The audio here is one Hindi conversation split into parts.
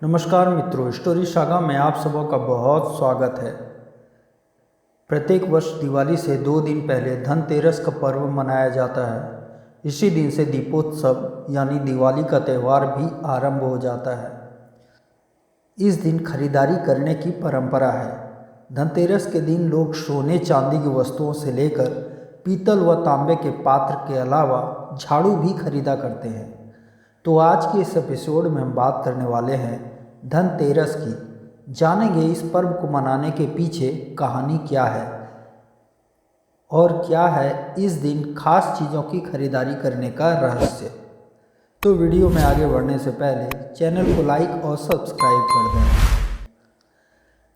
नमस्कार मित्रों, स्टोरी सागा में आप सबों का बहुत स्वागत है। प्रत्येक वर्ष दिवाली से 2 दिन पहले धनतेरस का पर्व मनाया जाता है। इसी दिन से दीपोत्सव यानी दिवाली का त्यौहार भी आरंभ हो जाता है। इस दिन खरीदारी करने की परंपरा है। धनतेरस के दिन लोग सोने चांदी की वस्तुओं से लेकर पीतल व तांबे के पात्र के अलावा झाड़ू भी खरीदा करते हैं। तो आज के इस एपिसोड में हम बात करने वाले हैं धनतेरस की। जानेंगे इस पर्व को मनाने के पीछे कहानी क्या है और क्या है इस दिन खास चीज़ों की खरीदारी करने का रहस्य। तो वीडियो में आगे बढ़ने से पहले चैनल को लाइक और सब्सक्राइब कर दें।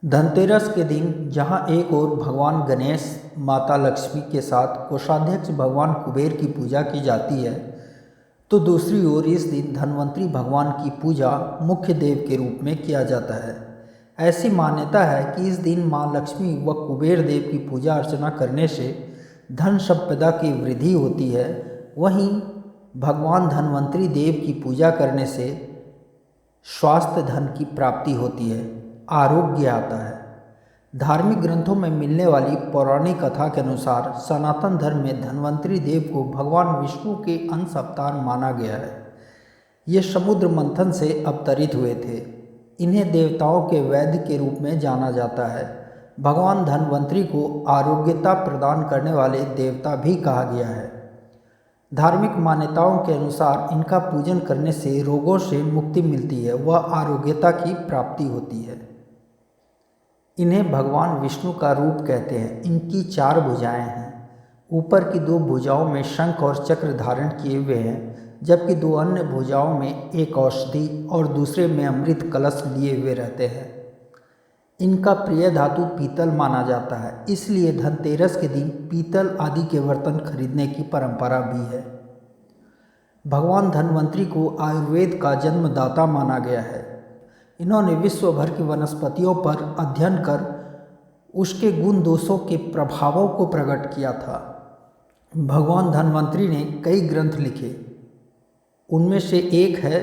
धनतेरस के दिन जहां एक ओर भगवान गणेश, माता लक्ष्मी के साथ कोषाध्यक्ष भगवान कुबेर की पूजा की जाती है, तो दूसरी ओर इस दिन धन्वंतरी भगवान की पूजा मुख्य देव के रूप में किया जाता है। ऐसी मान्यता है कि इस दिन मां लक्ष्मी व कुबेर देव की पूजा अर्चना करने से धन संपदा की वृद्धि होती है। वहीं भगवान धन्वंतरी देव की पूजा करने से स्वास्थ्य धन की प्राप्ति होती है, आरोग्य आता है। धार्मिक ग्रंथों में मिलने वाली पौराणिक कथा के अनुसार सनातन धर्म में धन्वंतरी देव को भगवान विष्णु के अंश अवतार माना गया है। ये समुद्र मंथन से अवतरित हुए थे। इन्हें देवताओं के वैद्य के रूप में जाना जाता है। भगवान धन्वंतरी को आरोग्यता प्रदान करने वाले देवता भी कहा गया है। धार्मिक मान्यताओं के अनुसार इनका पूजन करने से रोगों से मुक्ति मिलती है व आरोग्यता की प्राप्ति होती है। इन्हें भगवान विष्णु का रूप कहते हैं। इनकी 4 भुजाएं हैं। ऊपर की 2 भुजाओं में शंख और चक्र धारण किए हुए हैं, जबकि 2 अन्य भुजाओं में एक औषधि और दूसरे में अमृत कलश लिए हुए रहते हैं। इनका प्रिय धातु पीतल माना जाता है, इसलिए धनतेरस के दिन पीतल आदि के बर्तन खरीदने की परंपरा भी है। भगवान धन्वंतरी को आयुर्वेद का जन्मदाता माना गया है। इन्होंने विश्व भर की वनस्पतियों पर अध्ययन कर उसके गुण दोषों के प्रभावों को प्रकट किया था। भगवान धन्वंतरी ने कई ग्रंथ लिखे। उनमें से एक है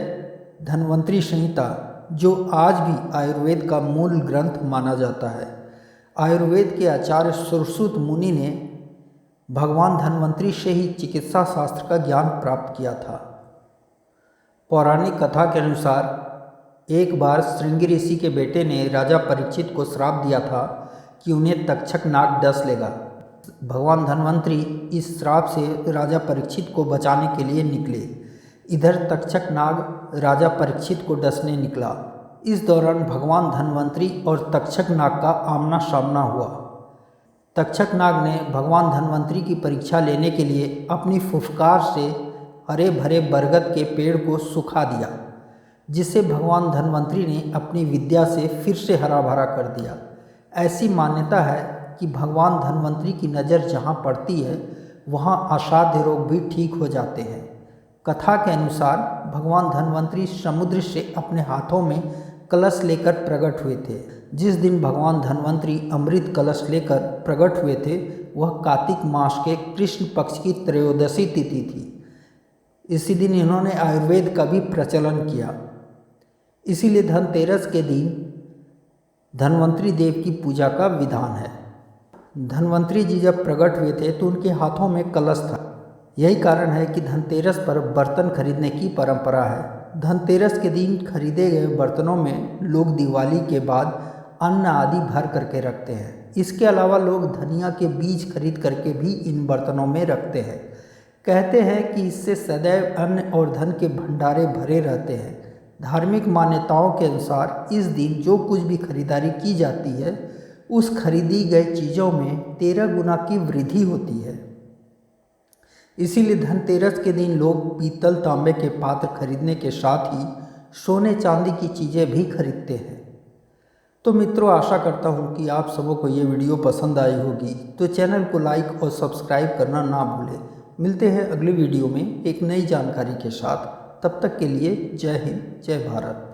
धन्वंतरी संहिता, जो आज भी आयुर्वेद का मूल ग्रंथ माना जाता है। आयुर्वेद के आचार्य सुश्रुत मुनि ने भगवान धन्वंतरी से ही चिकित्सा शास्त्र का ज्ञान प्राप्त किया था। पौराणिक कथा के अनुसार एक बार श्रृंगी ऋषि के बेटे ने राजा परीक्षित को श्राप दिया था कि उन्हें तक्षक नाग डस लेगा। भगवान धन्वंतरी इस श्राप से राजा परीक्षित को बचाने के लिए निकले। इधर तक्षक नाग राजा परीक्षित को डसने निकला। इस दौरान भगवान धन्वंतरी और तक्षक नाग का आमना सामना हुआ। तक्षक नाग ने भगवान धन्वंतरी की परीक्षा लेने के लिए अपनी फुफकार से हरे भरे बरगद के पेड़ को सुखा दिया, जिसे भगवान धन्वंतरी ने अपनी विद्या से फिर से हरा भरा कर दिया। ऐसी मान्यता है कि भगवान धन्वंतरी की नज़र जहाँ पड़ती है वहाँ असाध्य रोग भी ठीक हो जाते हैं। कथा के अनुसार भगवान धन्वंतरी समुद्र से अपने हाथों में कलश लेकर प्रकट हुए थे। जिस दिन भगवान धन्वंतरी अमृत कलश लेकर प्रकट हुए थे वह कार्तिक मास के कृष्ण पक्ष की त्रयोदशी तिथि थी। इसी दिन इन्होंने आयुर्वेद का भी प्रचलन किया। इसीलिए धनतेरस के दिन धन्वंतरी देव की पूजा का विधान है। धन्वंतरी जी जब प्रकट हुए थे तो उनके हाथों में कलश था। यही कारण है कि धनतेरस पर बर्तन खरीदने की परंपरा है। धनतेरस के दिन खरीदे गए बर्तनों में लोग दिवाली के बाद अन्न आदि भर करके रखते हैं। इसके अलावा लोग धनिया के बीज खरीद करके भी इन बर्तनों में रखते हैं। कहते हैं कि इससे सदैव अन्न और धन के भंडारे भरे रहते हैं। धार्मिक मान्यताओं के अनुसार इस दिन जो कुछ भी खरीदारी की जाती है उस खरीदी गई चीज़ों में 13 गुना की वृद्धि होती है। इसीलिए धनतेरस के दिन लोग पीतल तांबे के पात्र खरीदने के साथ ही सोने चांदी की चीज़ें भी खरीदते हैं। तो मित्रों, आशा करता हूँ कि आप सबों को ये वीडियो पसंद आई होगी। तो चैनल को लाइक और सब्सक्राइब करना ना भूलें। मिलते हैं अगली वीडियो में एक नई जानकारी के साथ। तब तक के लिए जय हिंद, जय भारत।